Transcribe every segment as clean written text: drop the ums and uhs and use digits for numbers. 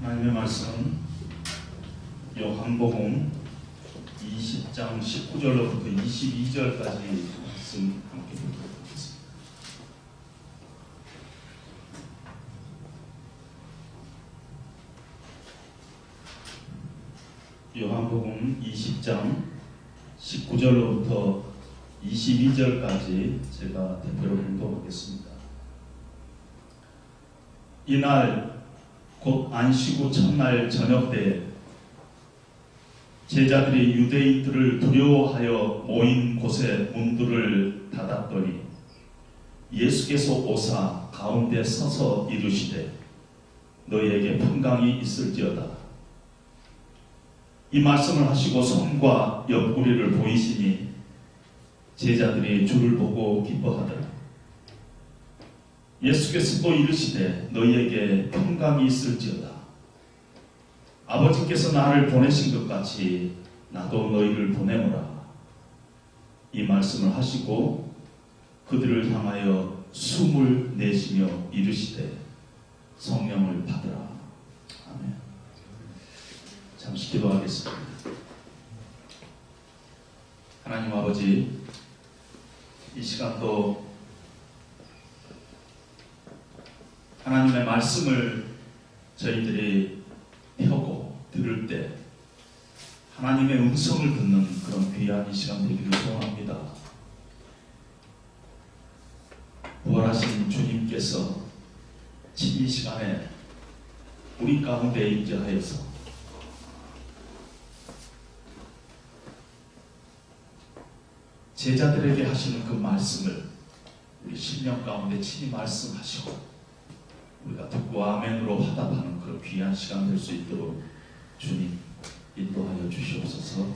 하나님의 말씀은 요한복음 20장 19절로부터 22절까지 말씀 함께 보도록 하겠습니다. 요한복음 20장 19절로부터 22절까지 제가 대표로 봉독하겠습니다. 이날 곧 안식구 첫날 저녁 때 제자들이 유대인들을 두려워하여 모인 곳에 문들을 닫았더니 예수께서 오사 가운데 서서 이르시되 너희에게 평강이 있을지어다. 이 말씀을 하시고 손과 옆구리를 보이시니 제자들이 주를 보고 기뻐하더라. 예수께서 또 이르시되 너희에게 평강이 있을지어다. 아버지께서 나를 보내신 것 같이 나도 너희를 보내노라. 이 말씀을 하시고 그들을 향하여 숨을 내쉬며 이르시되 성령을 받으라. 아멘. 잠시 기도하겠습니다. 하나님 아버지, 이 시간도 하나님의 말씀을 저희들이 펴고 들을 때 하나님의 음성을 듣는 그런 귀한 이 시간 되기를 소원합니다. 부활하신 주님께서 이 시간에 우리 가운데 임재하여서 제자들에게 하시는 그 말씀을 우리 심령 가운데 친히 말씀하시고 우리가 듣고 아멘으로 화답하는 그런 귀한 시간 될 수 있도록 주님 인도하여 주시옵소서.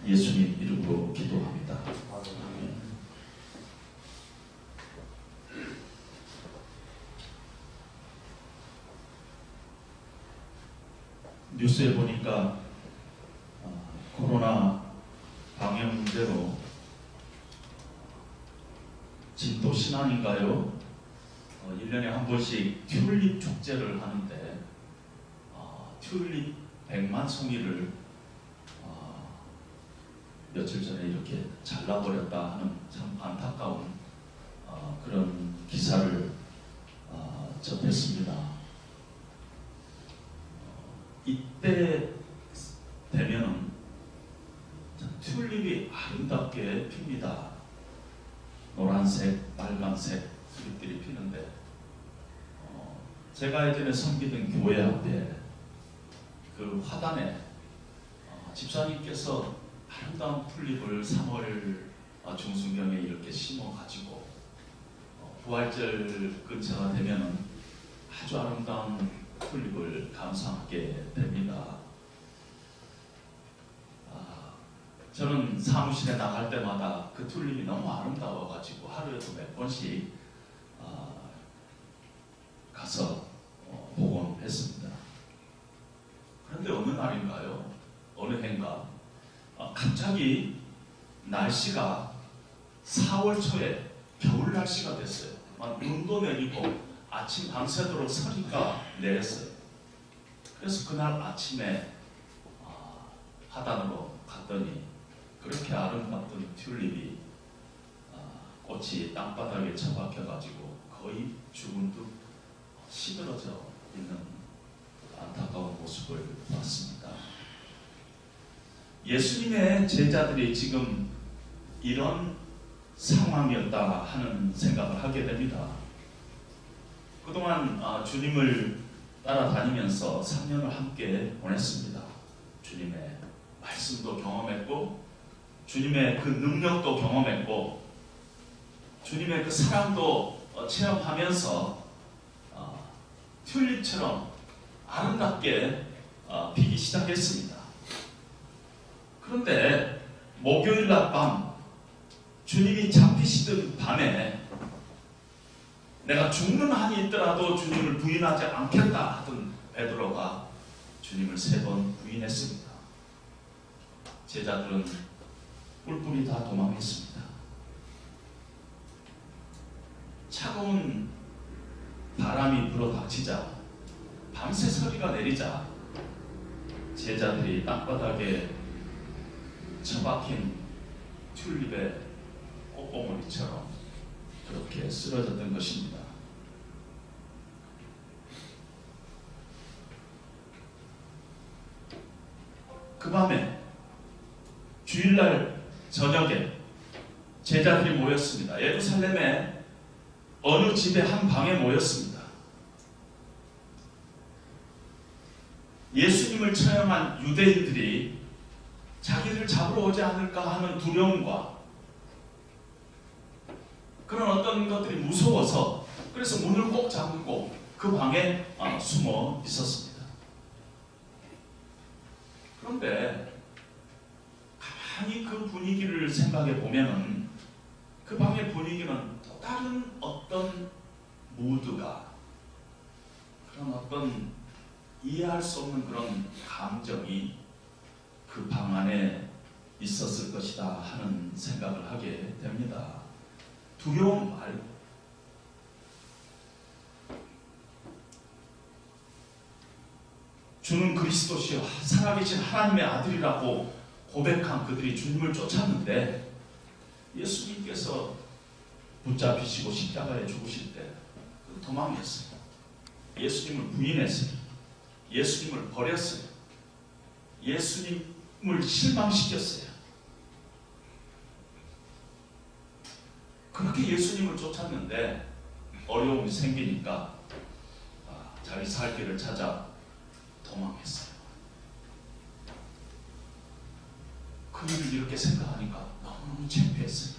예수님 이름으로 기도합니다. 아멘. 뉴스에 보니까 코로나 방역 문제로 진도 신안인가요? 1년에 한 번씩 튤립 축제를 하는데 튤립 100만 송이를 며칠 전에 이렇게 잘라버렸다 하는 참 안타까운 그런 기사를 접했습니다. 이때 되면은 튤립이 아름답게 핍니다. 노란색, 빨간색 튤립들이 피는데 제가 예전에 섬기던 교회 앞에 그 화단에 집사님께서 아름다운 튤립을 3월 중순경에 이렇게 심어가지고 부활절 근처가 되면은 아주 아름다운 튤립을 감상하게 됩니다. 저는 사무실에 나갈 때마다 그 튤립이 너무 아름다워가지고 하루에도 몇 번씩 가서 보곤 했습니다. 그런데 어느 날인가요? 어느 해인가? 갑자기 날씨가 4월 초에 겨울 날씨가 됐어요. 막 눈도 내리고 아침 밤새도록 서리가 내렸어요. 그래서 그날 아침에 하단으로 갔더니 그렇게 아름답던 튤립이 꽃이 땅바닥에 처박혀가지고 거의 죽은 듯 시들어져 있는 안타까운 모습을 봤습니다. 예수님의 제자들이 지금 이런 상황이었다 하는 생각을 하게 됩니다. 그동안 주님을 따라다니면서 3년을 함께 보냈습니다. 주님의 말씀도 경험했고 주님의 그 능력도 경험했고 주님의 그 사랑도 체험하면서 튤립처럼 아름답게 피기 시작했습니다. 그런데 목요일 낮 밤 주님이 잡히시던 밤에 내가 죽는 한이 있더라도 주님을 부인하지 않겠다 하던 베드로가 주님을 3번 부인했습니다. 제자들은 뿔뿔이 다 도망했습니다. 차가운 바람이 불어닥치자 밤새 서리가 내리자 제자들이 땅바닥에 처박힌 튤립의 꽃봉오리처럼 그렇게 쓰러졌던 것입니다. 그 밤에 주일날 저녁에 제자들이 모였습니다. 예루살렘의 어느 집의 한 방에 모였습니다. 예수님을 처형한 유대인들이 자기를 잡으러 오지 않을까 하는 두려움과 그런 어떤 것들이 무서워서 그래서 문을 꼭 잠그고 그 방에 숨어 있었습니다. 그런데 가만히 그 분위기를 생각해 보면은 그 방의 분위기는 또 다른 어떤 무드가 그런 어떤 이해할 수 없는 그런 감정이 그 방 안에 있었을 것이다 하는 생각을 하게 됩니다. 두려움 말고 주는 그리스도시요 살아계신 하나님의 아들이라고 고백한 그들이 주님을 쫓았는데 예수님께서 붙잡히시고 십자가에 죽으실 때 도망했어요. 예수님을 부인했어요. 예수님을 버렸어요. 예수님을 실망시켰어요. 그렇게 예수님을 쫓았는데 어려움이 생기니까 자기 살 길을 찾아 도망했어요. 그 일을 이렇게 생각하니까 너무너무 창피했어요.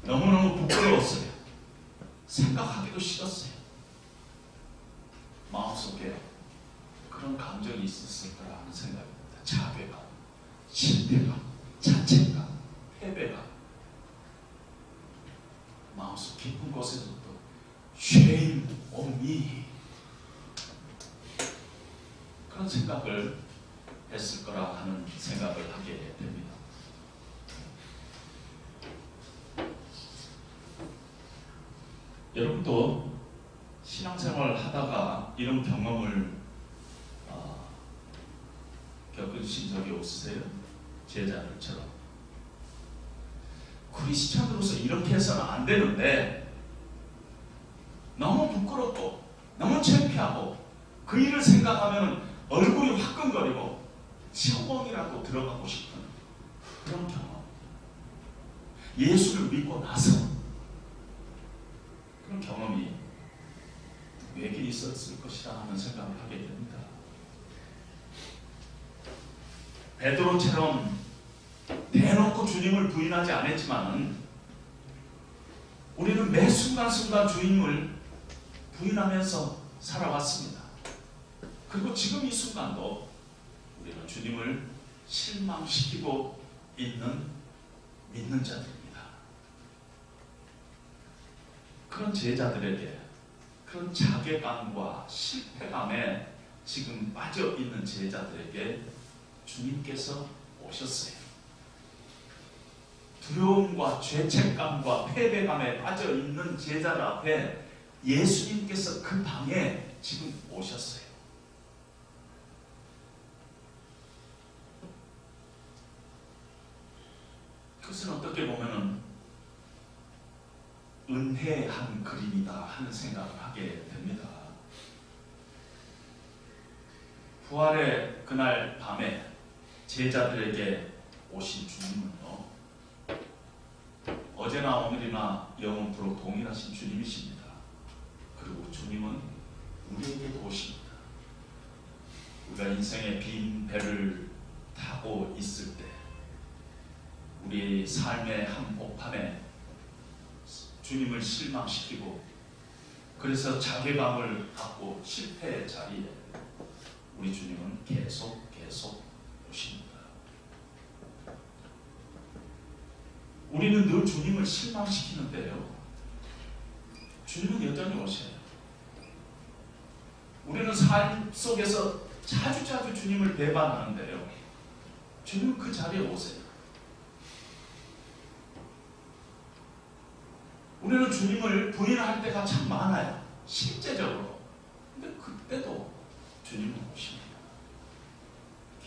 너무너무 부끄러웠어요. 생각하기도 싫었어요. 마음속에 그런 감정이 있었을 거라 하는 생각입니다. 자괴감, 실패감, 자책감, 패배감. 마음속 깊은 곳에서부터 shame on me 그런 생각을 했을 거라 하는 생각을 하게 됩니다. 여러분도 신앙생활 하다가 이런 경험을 겪으신 적이 없으세요? 제자들처럼 크리스찬으로서 이렇게 해서는 안 되는데 너무 부끄럽고 너무 창피하고 그 일을 생각하면 얼굴이 화끈거리고 시험봉이라도 들어가고 싶은 그런 경험. 예수를 믿고 나서 그런 경험이 누구에게 있었을 것이다 하는 생각을 하게 됩니다. 베드로처럼 대놓고 주님을 부인하지 않았지만은 우리는 매 순간순간 주님을 부인하면서 살아왔습니다. 그리고 지금 이 순간도 우리는 주님을 실망시키고 있는 믿는 자들입니다. 그런 제자들에게 그런 자괴감과 실패감에 지금 빠져 있는 제자들에게 주님께서 오셨어요. 두려움과 죄책감과 패배감에 빠져 있는 제자들 앞에 예수님께서 그 방에 지금 오셨어요. 그것은 어떻게 보면은 은혜한 그림이다 하는 생각을 하게 됩니다. 부활의 그날 밤에 제자들에게 오신 주님은요, 어제나 오늘이나 영원토록 동일하신 주님이십니다. 그리고 주님은 우리에게도 오십니다. 우리가 인생의 빈 배를 타고 있을 때 우리 삶의 한복판에 주님을 실망시키고 그래서 자괴감을 갖고 실패의 자리에 우리 주님은 계속 오십니다. 우리는 늘 주님을 실망시키는데요, 주님은 여전히 오셔요. 우리는 삶 속에서 자주 주님을 배반하는데요, 주님은 그 자리에 오세요. 우리는 주님을 부인할 때가 참 많아요. 실제적으로 근데 그때도 주님은 오십니다.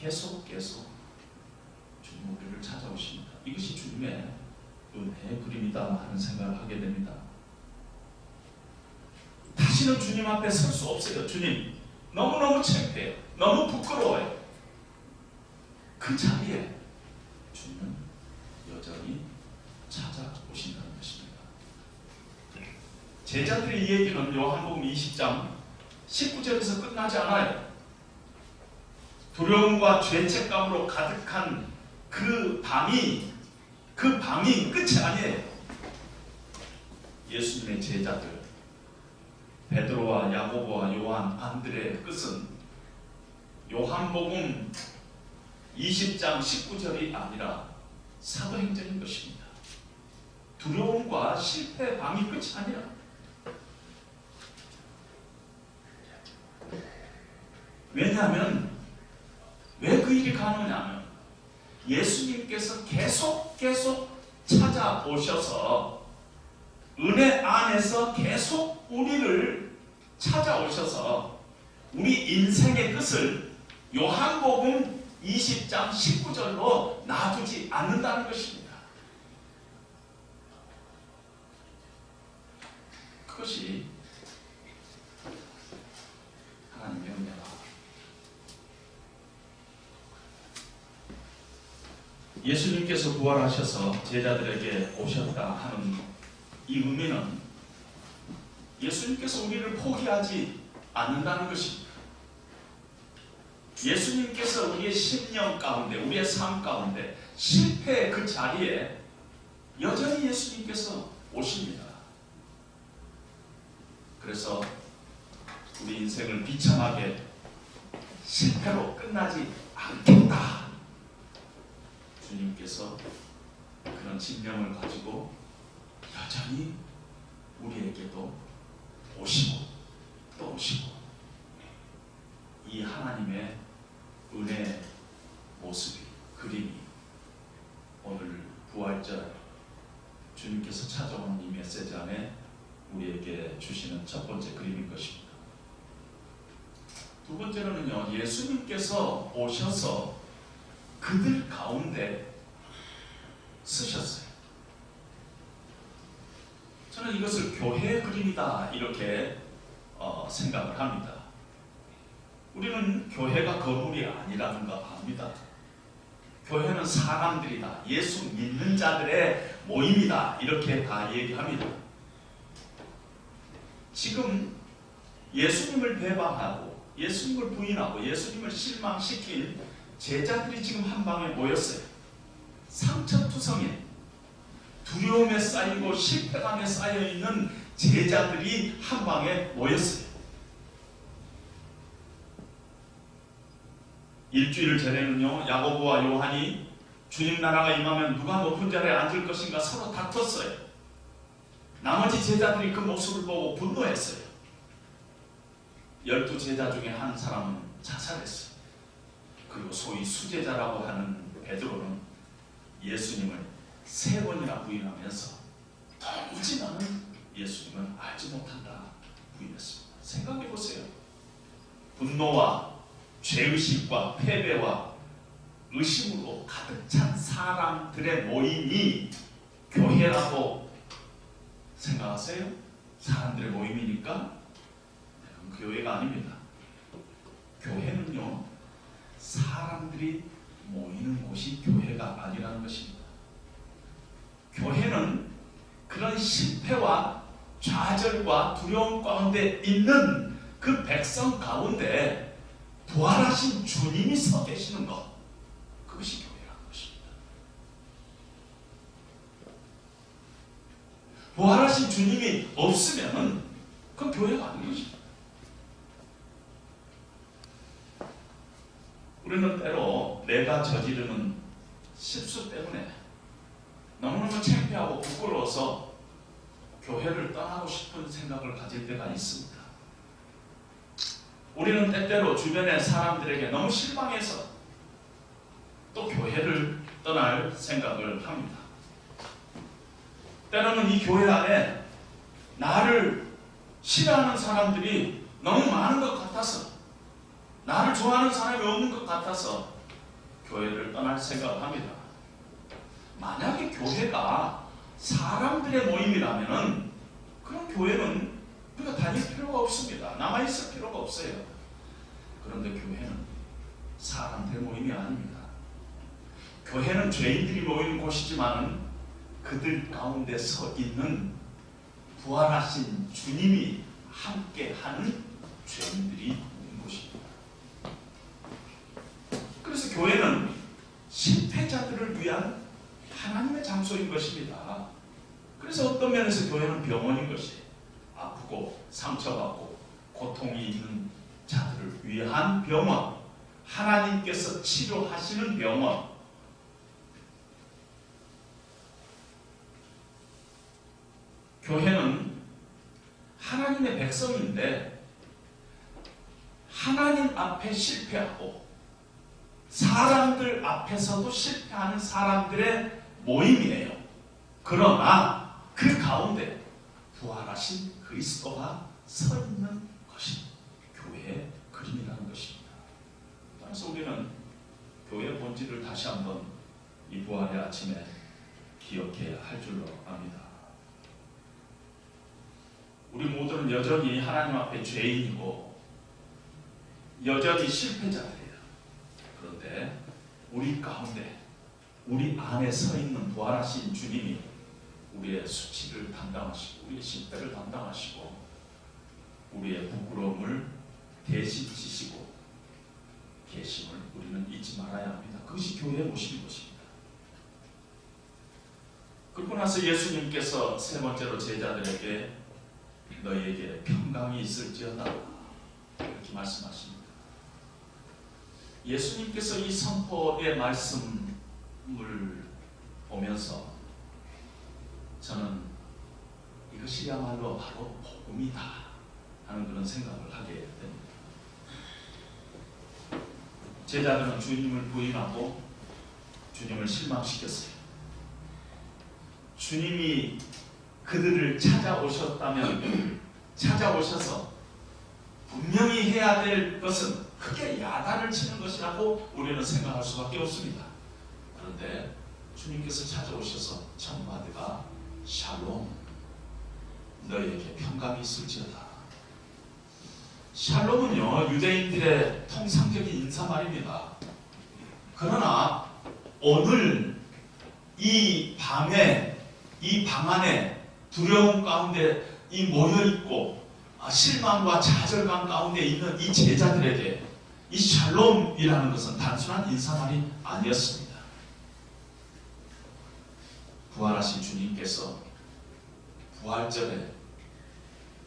계속 주님 우리를 찾아오십니다. 이것이 주님의 은혜의 그림이다 하는 생각을 하게 됩니다. 다시는 주님 앞에 설 수 없어요. 주님 너무너무 창피해요. 너무 부끄러워요. 그 자리에 주님은 여전히 찾아오신다는 것입니다. 제자들의 이 얘기는 요한복음 20장 19절에서 끝나지 않아요. 두려움과 죄책감으로 가득한 그 방이 끝이 아니에요. 예수님의 제자들 베드로와 야고보와 요한, 안드레의 끝은 요한복음 20장 19절이 아니라 사도행전인 것입니다. 두려움과 실패의 방이 끝이 아니라 왜냐하면 왜 그 일이 가능하냐면 예수님께서 계속 찾아오셔서 은혜 안에서 계속 우리를 찾아오셔서 우리 인생의 끝을 요한복음 20장 19절로 놔두지 않는다는 것입니다. 그것이 하나님의 은혜다. 예수님께서 부활하셔서 제자들에게 오셨다 하는 이 의미는 예수님께서 우리를 포기하지 않는다는 것입니다. 예수님께서 우리의 심령 가운데, 우리의 삶 가운데 실패의 그 자리에 여전히 예수님께서 오십니다. 그래서 우리 인생을 비참하게 실패로 끝나지 않겠다. 주님께서 그런信念을 가지고 여전히 우리에게도 오시고 또 오시고 이 하나님의 은혜의 모습이, 그림이 오늘 부활절 주님께서 찾아오는 이 메시지 안에 우리에게 주시는 첫 번째 그림인 것입니다. 두 번째로는요, 예수님께서 오셔서 그들 가운데 쓰셨어요. 저는 이것을 교회의 그림이다 이렇게 생각을 합니다. 우리는 교회가 건물이 아니라는 거 압니다. 교회는 사람들이다. 예수 믿는 자들의 모임이다. 이렇게 다 얘기합니다. 지금 예수님을 배반하고 예수님을 부인하고 예수님을 실망시킨 제자들이 지금 한 방에 모였어요. 상처투성에 두려움에 쌓이고 실패감에 쌓여있는 제자들이 한 방에 모였어요. 일주일 전에는요, 야고보와 요한이 주님 나라가 임하면 누가 높은 자리에 앉을 것인가 서로 다퉜어요. 나머지 제자들이 그 모습을 보고 분노했어요. 12제자 중에 한 사람은 자살했어요. 그리고 소위 수제자라고 하는 베드로는 예수님을 3번이나 부인하면서 도무지 나는 예수님을 알지 못한다 부인했습니다. 생각해 보세요. 분노와 죄의식과 패배와 의심으로 가득 찬 사람들의 모임이 교회라고 생각하세요? 사람들의 모임이니까? 그건 교회가 아닙니다. 교회는요, 사람들이 모이는 곳이 교회가 아니라는 것입니다. 교회는 그런 실패와 좌절과 두려움 가운데 있는 그 백성 가운데 부활하신 주님이 서 계시는 것, 그것이 교회라는 것입니다. 부활하신 주님이 없으면 그건 교회가 아닌 것입니다. 우리는 때로 내가 저지르는 실수 때문에 너무너무 창피하고 부끄러워서 교회를 떠나고 싶은 생각을 가질 때가 있습니다. 우리는 때때로 주변의 사람들에게 너무 실망해서 또 교회를 떠날 생각을 합니다. 때로는 이 교회 안에 나를 싫어하는 사람들이 너무 많은 것 같아서, 나를 좋아하는 사람이 없는 것 같아서 교회를 떠날 생각을 합니다. 만약에 교회가 사람들의 모임이라면은 그런 교회는 우리가 다닐 필요가 없습니다. 남아있을 필요가 없어요. 그런데 교회는 사람들의 모임이 아닙니다. 교회는 죄인들이 모이는 곳이지만 그들 가운데 서 있는 부활하신 주님이 함께하는 죄인들이 있는 곳입니다. 그래서 교회는 실패자들을 위한 하나님의 장소인 것입니다. 그래서 어떤 면에서 교회는 병원인 것이, 아프고 상처받고 고통이 있는 자들을 위한 병원, 하나님께서 치료하시는 병원. 교회는 하나님의 백성인데 하나님 앞에 실패하고 사람들 앞에서도 실패하는 사람들의 모임이에요. 그러나 그 가운데 부활하신 그리스도가 서 있는 것이 교회의 그림이라는 것입니다. 따라서 우리는 교회의 본질을 다시 한번 이 부활의 아침에 기억해야 할 줄로 압니다. 우리 모두는 여전히 하나님 앞에 죄인이고 여전히 실패자들이에요. 그런데 우리 가운데, 우리 안에 서 있는 부활하신 주님이 우리의 수치를 담당하시고 우리의 실패를 담당하시고 우리의 부끄러움을 대신 지시고 계심을 우리는 잊지 말아야 합니다. 그것이 교회의 모습인 것입니다. 그러고 나서 예수님께서 세 번째로 제자들에게 너희에게 평강이 있을지어다 이렇게 말씀하십니다. 예수님께서 이 선포의 말씀을 보면서 저는 이것이야말로 바로 복음이다 하는 그런 생각을 하게 됩니다. 제자들은 주님을 부인하고 주님을 실망시켰어요. 주님이 그들을 찾아오셔서 분명히 해야 될 것은 크게 야단을 치는 것이라고 우리는 생각할 수밖에 없습니다. 그런데 주님께서 찾아오셔서 첫 마디가 샬롬, 너희에게 평강이 있을지어다. 샬롬은요, 유대인들의 통상적인 인사말입니다. 그러나 오늘 이 밤에, 이 방 안에 두려움 가운데 이 모여있고 실망과 좌절감 가운데 있는 이 제자들에게 이 샬롬이라는 것은 단순한 인사말이 아니었습니다. 부활하신 주님께서 부활절에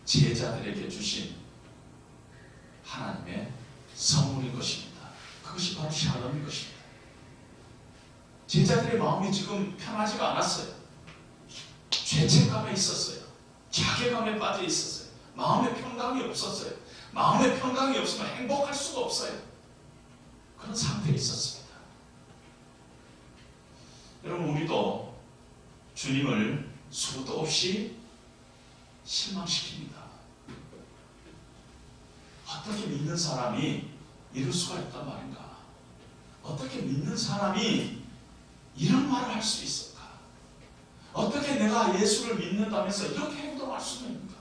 제자들에게 주신 하나님의 선물인 것입니다. 그것이 바로 샬롬인 것입니다. 제자들의 마음이 지금 편하지가 않았어요. 죄책감에 있었어요. 자괴감에 빠져 있었어요. 마음의 평강이 없었어요. 마음의 평강이 없으면 행복할 수가 없어요. 그런 상태에 있었습니다. 여러분, 우리도 주님을 수도 없이 실망시킵니다. 어떻게 믿는 사람이 이럴 수가 있단 말인가? 어떻게 믿는 사람이 이런 말을 할 수 있을까? 어떻게 내가 예수를 믿는다면서 이렇게 행동할 수 있는가?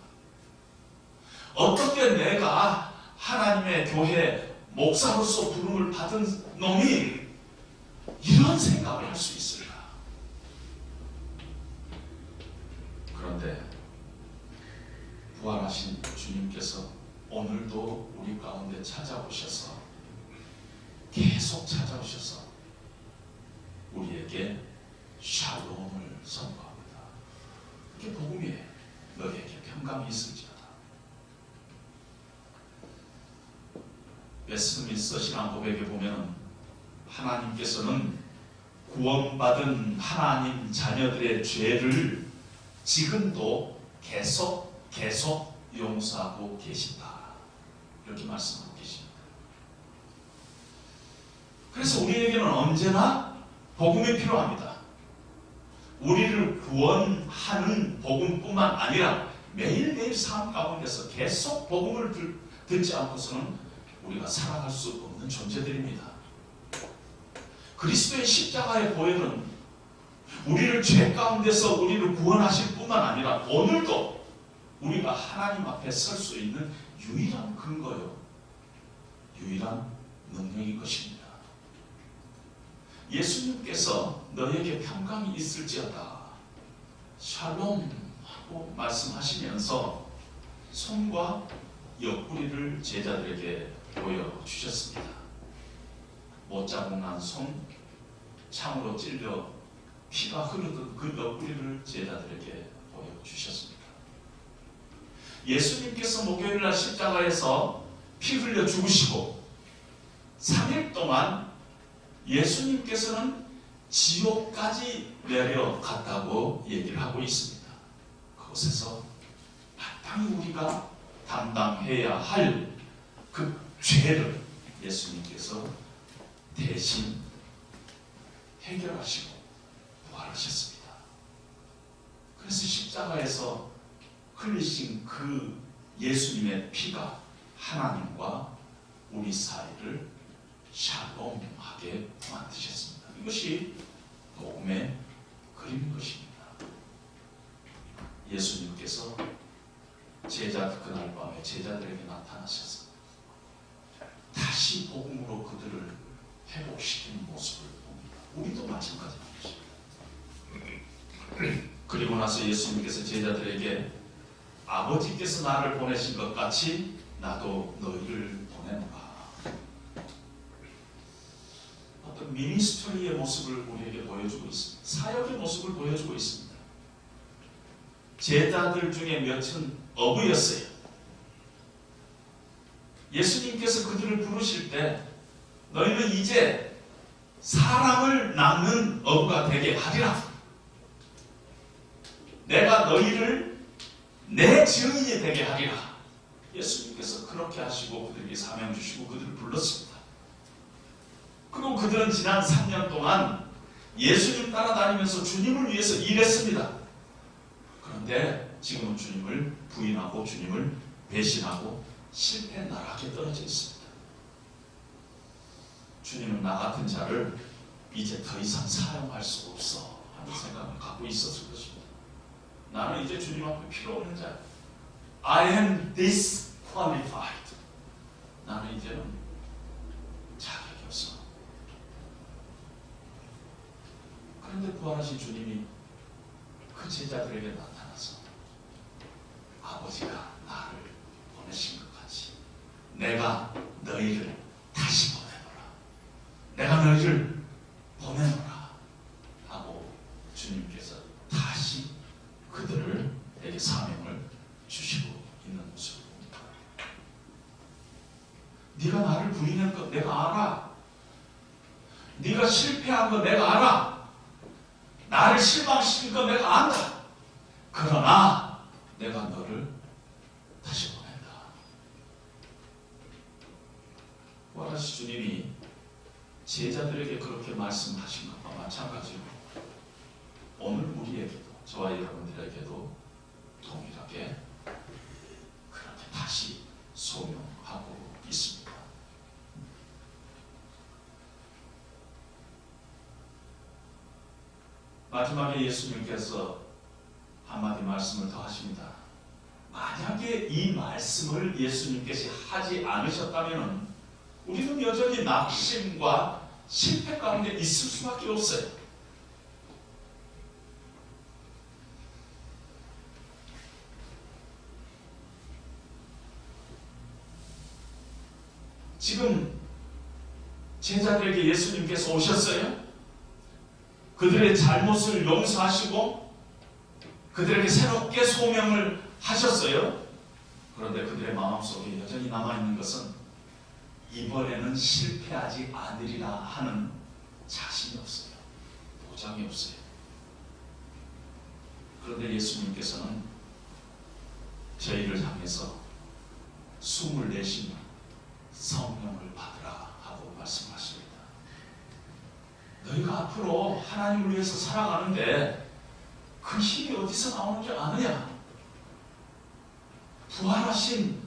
어떻게 내가 하나님의 교회 목사로서 부름을 받은 놈이 이런 생각을 할 수 있을까? 그런데 부활하신 주님께서 오늘도 우리 가운데 찾아오셔서, 계속 찾아오셔서 우리에게 샬롬을 선포합니다. 그게 복음이에요. 너희에게 평강이 있을지어다. 웨스트민스터 신앙 고백에 보면 하나님께서는 구원받은 하나님 자녀들의 죄를 지금도 계속 용서하고 계신다, 이렇게 말씀하고 계십니다. 그래서 우리에게는 언제나 복음이 필요합니다. 우리를 구원하는 복음뿐만 아니라 매일매일 삶 가운데서 계속 복음을 듣지 않고서는 우리가 살아갈 수 없는 존재들입니다. 그리스도의 십자가의 보혈은 우리를 죄 가운데서 우리를 구원하실 뿐만 아니라 오늘도 우리가 하나님 앞에 설 수 있는 유일한 근거요, 유일한 능력인 것입니다. 예수님께서 너에게 평강이 있을지어다 샬롬 하고 말씀하시면서 손과 옆구리를 제자들에게 보여주셨습니다. 못자국 난 손, 창으로 찔려 피가 흐르던 그 옆구리를 제자들에게 보여주셨습니다. 예수님께서 목요일날 십자가에서 피 흘려 죽으시고 3일 동안 예수님께서는 지옥까지 내려갔다고 얘기를 하고 있습니다. 그곳에서 마땅히 우리가 담당해야 할 그 죄를 예수님께서 대신 해결하시고 부활하셨습니다. 그래서 십자가에서 흘리신 그 예수님의 피가 하나님과 우리 사이를 샬롬하게 만드셨습니다. 이것이 복음의 그림인 것입니다. 예수님께서 그날 밤에 제자들에게 나타나셔서 다시 복음으로 그들을 회복시키는 모습을 봅니다. 우리도 마찬가지입니다. 그리고 나서 예수님께서 제자들에게 아버지께서 나를 보내신 것 같이 나도 너희를 보내노라. 어떤 미니스트리의 모습을 우리에게 보여주고 있습니다. 사역의 모습을 보여주고 있습니다. 제자들 중에 몇은 어부였어요. 예수님께서 그들을 부르실 때 너희는 이제 사람을 낚는 어부가 되게 하리라. 내가 너희를 내 증인이 되게 하리라. 예수님께서 그렇게 하시고 그들에게 사명 주시고 그들을 불렀습니다. 그리고 그들은 지난 3년 동안 예수님 따라다니면서 주님을 위해서 일했습니다. 그런데 지금은 주님을 부인하고 주님을 배신하고 실패 나락에 떨어져 있습니다. 주님은 나 같은 자를 이제 더 이상 사용할 수 없어 하는 생각을 갖고 있었을 것입니다. 나는 이제 주님 앞에 필요 없는 자야. I am disqualified. 나는 이제는 자격이 없어. 그런데 부활하신 주님이 그 제자들에게 나타나서 아버지가 나를 보내신 것 같이 내가 너희를 다시 보내노라. 내가 너희를 보내노라 하고 주님께서 다시 그들에게 사명을 주시고 있는 모습을 봅니다. 네가 나를 부인한 것 내가 알아. 네가 실패한 거 내가 알아. 나를 실망시킨 거 내가 안다. 그러나 내가 너를 다시 보낸다. 부활하신 주님이 제자들에게 그렇게 말씀하신 것과 마찬가지로 오늘 우리에게도 저와 여러분들에게도 동일하게 그렇게 다시 소명하고 있습니다. 마지막에 예수님께서 한마디 말씀을 더 하십니다. 만약에 이 말씀을 예수님께서 하지 않으셨다면 우리는 여전히 낙심과 실패 가운데 있을 수밖에 없어요. 지금 제자들에게 예수님께서 오셨어요. 그들의 잘못을 용서하시고 그들에게 새롭게 소명을 하셨어요. 그런데 그들의 마음속에 여전히 남아있는 것은 이번에는 실패하지 않으리라 하는 자신이 없어요. 보장이 없어요. 그런데 예수님께서는 저희를 향해서 숨을 내쉬며 성령을 받으라 하고 말씀하십니다. 너희가 앞으로 하나님을 위해서 살아가는데 그 힘이 어디서 나오는 줄 아느냐? 부활하신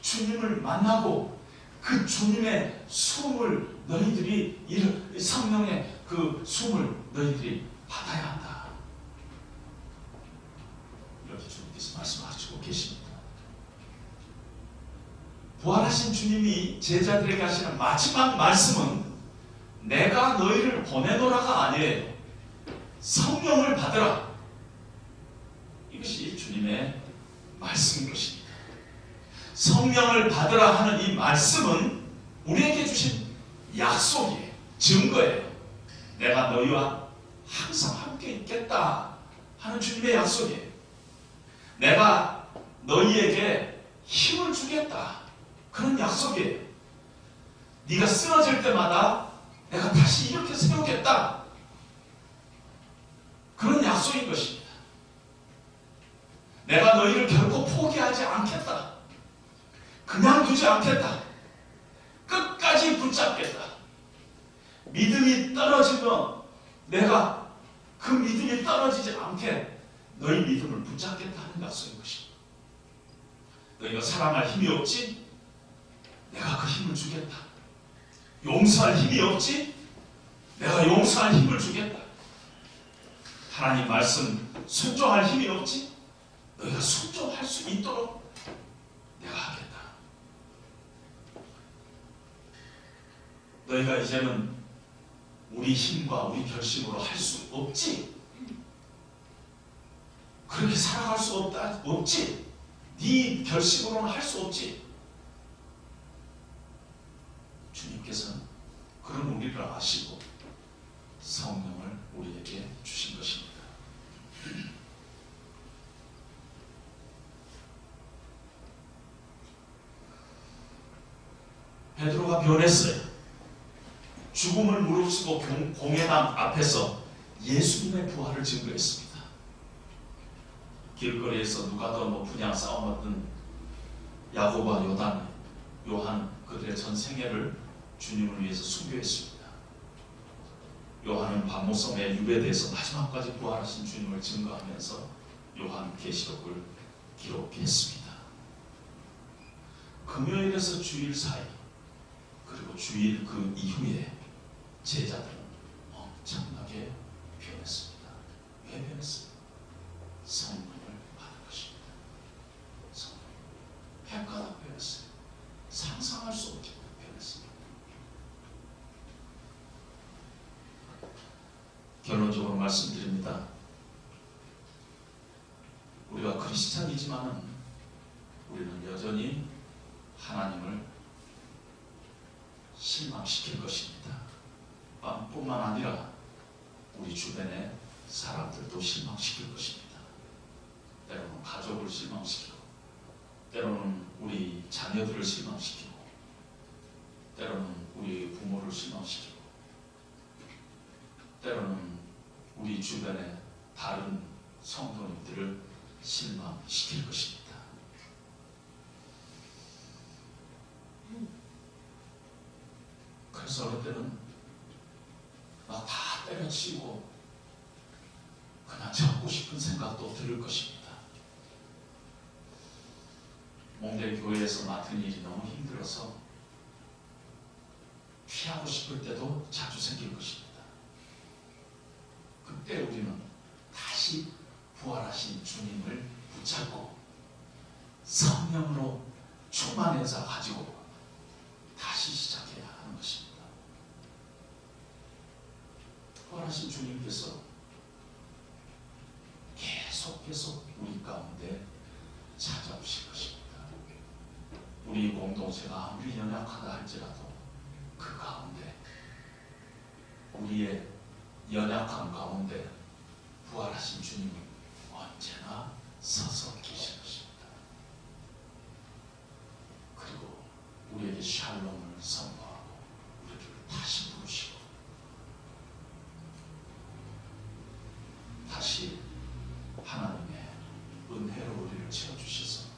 주님을 만나고 그 주님의 숨을 너희들이 성령의 그 숨을 너희들이 받아야 한다. 이렇게 주님께서 말씀하시고 계십니다. 부활하신 주님이 제자들에게 하시는 마지막 말씀은 내가 너희를 보내노라가 아니에요. 성령을 받으라. 이것이 주님의 말씀인 것입니다. 성령을 받으라 하는 이 말씀은 우리에게 주신 약속이에요. 증거예요. 내가 너희와 항상 함께 있겠다 하는 주님의 약속이에요. 내가 너희에게 힘을 주겠다. 그런 약속이에요. 네가 쓰러질 때마다 내가 다시 이렇게 세우겠다. 그런 약속인 것입니다. 내가 너희를 결코 포기하지 않겠다. 그냥 두지 않겠다. 끝까지 붙잡겠다. 믿음이 떨어지면 내가 그 믿음이 떨어지지 않게 너희 믿음을 붙잡겠다 하는 약속인 것입니다. 너희가 사랑할 힘이 없지? 내가 그 힘을 주겠다. 용서할 힘이 없지? 내가 용서할 힘을 주겠다. 하나님 말씀 순종할 힘이 없지? 너희가 순종할 수 있도록 내가 하겠다. 너희가 이제는 우리 힘과 우리 결심으로 할 수 없지? 그렇게 살아갈 수 없지? 네 결심으로는 할 수 없지? 주님께서는 그런 우리를 아시고 성령을 우리에게 주신 것입니다. 베드로가 변했어요. 죽음을 무릅쓰고 공회당 앞에서 예수님의 부활을 증거했습니다. 길거리에서 누가 더 높으냐 싸움하던 야고보와 요한 그들의 전 생애를 주님을 위해서 순교했습니다. 요한은 반모섬에 유배돼서 마지막까지 부활하신 주님을 증거하면서 요한계시록을 기록했습니다. 금요일에서 주일 사이 그리고 주일 그 이후에 제자들은 엄청나게 변했습니다. 왜 변했어요? 성령을 받은 것입니다. 성령. 헷갈아 변했어요. 상상할 수 없게 변했습니다. 결론적으로 말씀드립니다. 우리가 크리스찬이지만은 우리는 여전히 하나님을 실망시킬 것입니다. 뿐만 아니라 우리 주변의 사람들도 실망시킬 것입니다. 때로는 가족을 실망시키고, 때로는 우리 자녀들을 실망시키고, 때로는 우리 부모를 실망시키고, 때로는 우리 주변의 다른 성도님들을 실망시킬 것입니다. 그래서 어느 때는 막 다 때려치우고 그냥 접고 싶은 생각도 들을 것입니다. 몽델 교회에서 맡은 일이 너무 힘들어서 피하고 싶을 때도 자주 생길 것입니다. 그때 우리는 다시 부활하신 주님을 붙잡고 성령으로 충만해서 가지고 다시 시작해야 하는 것입니다. 부활하신 주님께서 계속 우리 가운데 찾아오실 것입니다. 우리 공동체가 아무리 연약하다 할지라도 그 가운데, 우리의 연약한 가운데 부활하신 주님은 언제나 서서 계실 것입니다. 그리고 우리에게 샬롬을 선포하고 우리를 다시 부르시고 다시 하나님의 은혜로 우리를 채워주셔서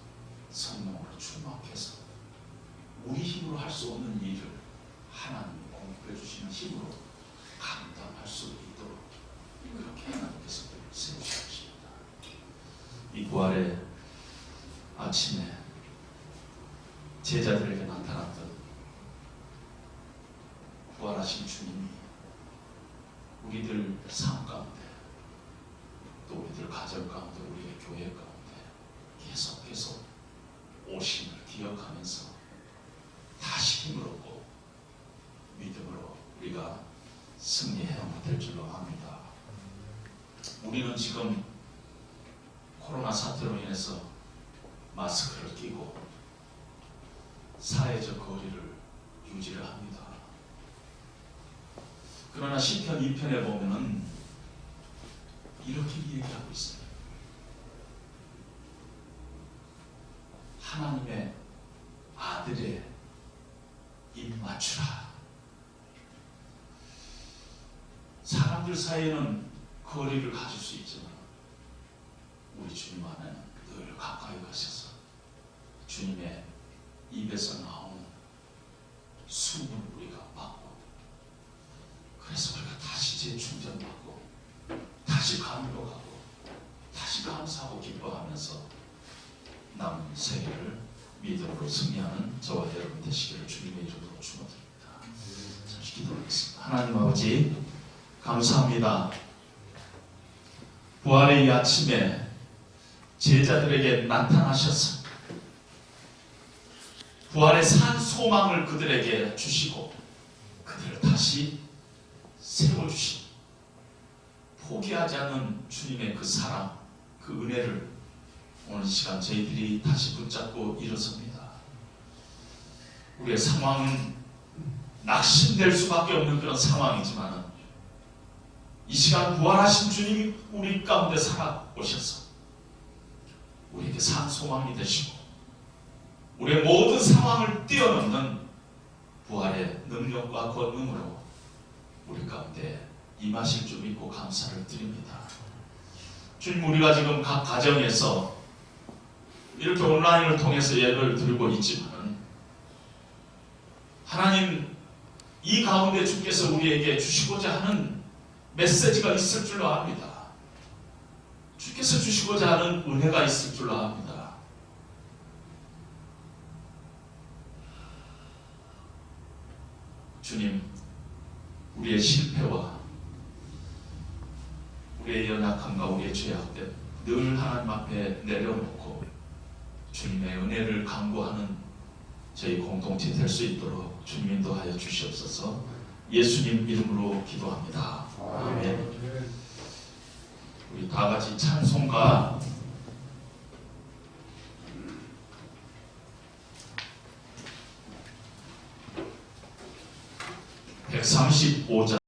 성령으로 충만해서 우리 힘으로 할 수 없는 일을 하나님이 공급해 주시는 힘으로 감당할 수 있도록 그렇게 하나님께서 세우셨습니다. 이 부활의 아침에 제자들에게 나타났던 부활하신 주님이 우리들 삶 가운데, 또 우리들 가정 가운데, 우리의 교회 가운데 계속 오심을 기억하면서 다시 힘을 얻고 믿음으로 우리가 승리해야 될 줄로 압니다. 우리는 지금 코로나 사태로 인해서 마스크를 끼고 사회적 거리를 유지를 합니다. 그러나 시편 2편에 보면은 이렇게 얘기하고 있어요. 하나님의 아들의 입 맞추라. 사람들 사이에는 거리를 가질 수 있지만 우리 주님 안에는 늘 가까이 가셔서 주님의 입에서 나오는 수분을 우리가 받고, 그래서 우리가 다시 재충전받고 다시 감격하고 다시 감사하고 기뻐하면서 남은 세계를 믿음으로 승리하는 저와 여러분 되시기를 주님의 이름으로 축원드립니다. 잠시 기도하겠습니다. 하나님 아버지, 감사합니다. 부활의 이 아침에 제자들에게 나타나셔서 부활의 산 소망을 그들에게 주시고 그들을 다시 세워주신, 포기하지 않는 주님의 그 사랑, 그 은혜를 오늘 시간 저희들이 다시 붙잡고 일어섭니다. 우리의 상황은 낙심될 수밖에 없는 그런 상황이지만 이 시간 부활하신 주님이 우리 가운데 살아오셔서 우리에게 산 소망이 되시고 우리의 모든 상황을 뛰어넘는 부활의 능력과 권능으로 우리 가운데 임하실 줄 믿고 감사를 드립니다. 주님, 우리가 지금 각 가정에서 이렇게 온라인을 통해서 예배를 드리고 있지만 하나님, 이 가운데 주께서 우리에게 주시고자 하는 메시지가 있을 줄로 압니다. 주께서 주시고자 하는 은혜가 있을 줄로 압니다. 주님, 우리의 실패와 우리의 연약함과 우리의 죄악들 늘 하나님 앞에 내려놓고 주님의 은혜를 간구하는 저희 공동체 될 수 있도록 주님 인도하여 주시옵소서. 예수님 이름으로 기도합니다. 아멘. 우리 다 같이 찬송가 135장